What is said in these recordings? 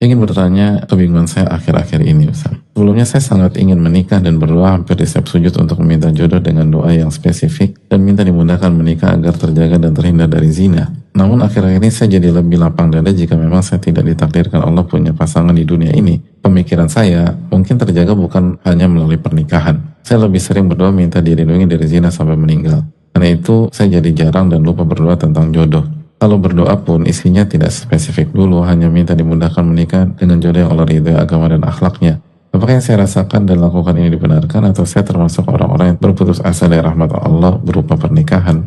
Ingin bertanya kebingungan saya akhir-akhir ini, Ustaz. Sebelumnya saya sangat ingin menikah dan berdoa hampir di setiap sujud untuk meminta jodoh dengan doa yang spesifik dan minta dimudahkan menikah agar terjaga dan terhindar dari zina. Namun akhir-akhir ini saya jadi lebih lapang dada jika memang saya tidak ditakdirkan Allah punya pasangan di dunia ini. Pemikiran saya mungkin terjaga bukan hanya melalui pernikahan. Saya lebih sering berdoa minta dilindungi dari zina sampai meninggal. Karena itu saya jadi jarang dan lupa berdoa tentang jodoh. Kalau berdoa pun isinya tidak spesifik dulu, hanya minta dimudahkan menikah dengan jodoh yang Allah ridhoi agama dan akhlaknya. Apakah yang saya rasakan dan lakukan ini dibenarkan atau saya termasuk orang-orang yang berputus asa dari rahmat Allah berupa pernikahan?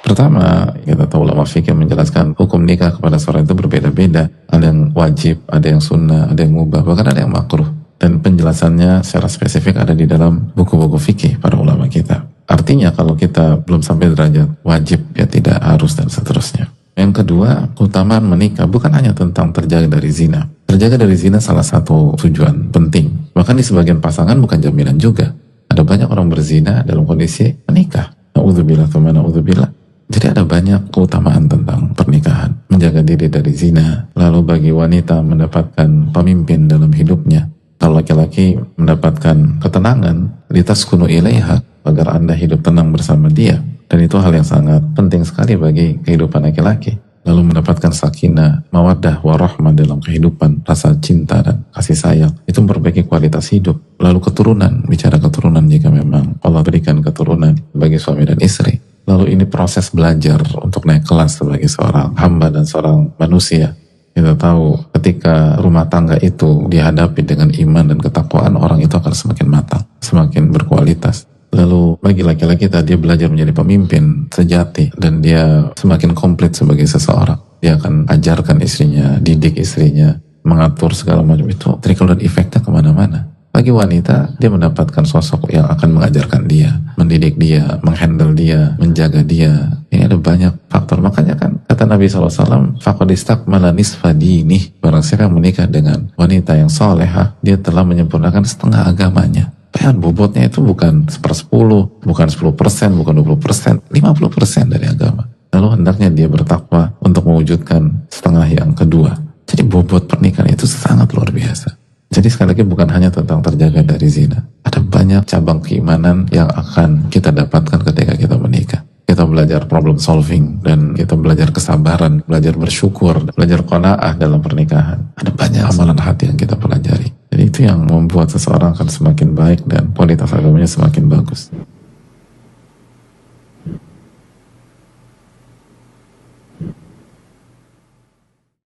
Pertama, kita tahu ulama fikih menjelaskan hukum nikah kepada seorang itu berbeda-beda. Ada yang wajib, ada yang sunnah, ada yang mubah, bahkan ada yang makruh. Dan penjelasannya secara spesifik ada di dalam buku-buku fikih para ulama kita. Artinya kalau kita belum sampai derajat wajib, ya tidak harus dan seterusnya. Yang kedua, keutamaan menikah bukan hanya tentang terjaga dari zina. Terjaga dari zina salah satu tujuan penting. Bahkan di sebagian pasangan bukan jaminan juga. Ada banyak orang berzina dalam kondisi menikah. Na'udzubillah, na'udzubillah. Jadi ada banyak keutamaan tentang pernikahan. Menjaga diri dari zina. Lalu bagi wanita mendapatkan pemimpin dalam hidupnya. Kalau laki-laki mendapatkan ketenangan, litaskunu ilaiha, agar Anda hidup tenang bersama dia. Dan itu hal yang sangat penting sekali bagi kehidupan laki-laki. Lalu mendapatkan sakinah, mawaddah, warahmah dalam kehidupan, rasa cinta dan kasih sayang. Itu memperbaiki kualitas hidup. Lalu keturunan, bicara keturunan jika memang Allah berikan keturunan bagi suami dan istri. Lalu ini proses belajar untuk naik kelas sebagai seorang hamba dan seorang manusia. Kita tahu ketika rumah tangga itu dihadapi dengan iman dan ketakwaan, orang itu akan semakin matang, semakin berkualitas. Lalu bagi laki-laki tadi dia belajar menjadi pemimpin sejati dan dia semakin komplit sebagai seseorang. Dia akan ajarkan istrinya, didik istrinya, mengatur segala macam itu. Trickle down efeknya kemana-mana. Bagi wanita, dia mendapatkan sosok yang akan mengajarkan dia, mendidik dia, menghandle dia, menjaga dia. Ini ada banyak faktor. Makanya kan kata Nabi SAW, faqad istakmala nisfa dinih. Barang siapa yang menikah dengan wanita yang solehah, dia telah menyempurnakan setengah agamanya. Bayangkan bobotnya itu bukan 1/10, bukan 10%, bukan 20%, 50% dari agama. Lalu hendaknya dia bertakwa untuk mewujudkan setengah yang kedua. Jadi bobot pernikahan itu sangat luar biasa. Jadi sekali lagi bukan hanya tentang terjaga dari zina. Ada banyak cabang keimanan yang akan kita dapatkan ketika kita menikah. Kita belajar problem solving dan kita belajar kesabaran, belajar bersyukur, belajar qanaah dalam pernikahan. Ada banyak amalan hati yang kita pelajari. Jadi itu yang membuat seseorang akan semakin baik dan kualitas agamanya semakin bagus.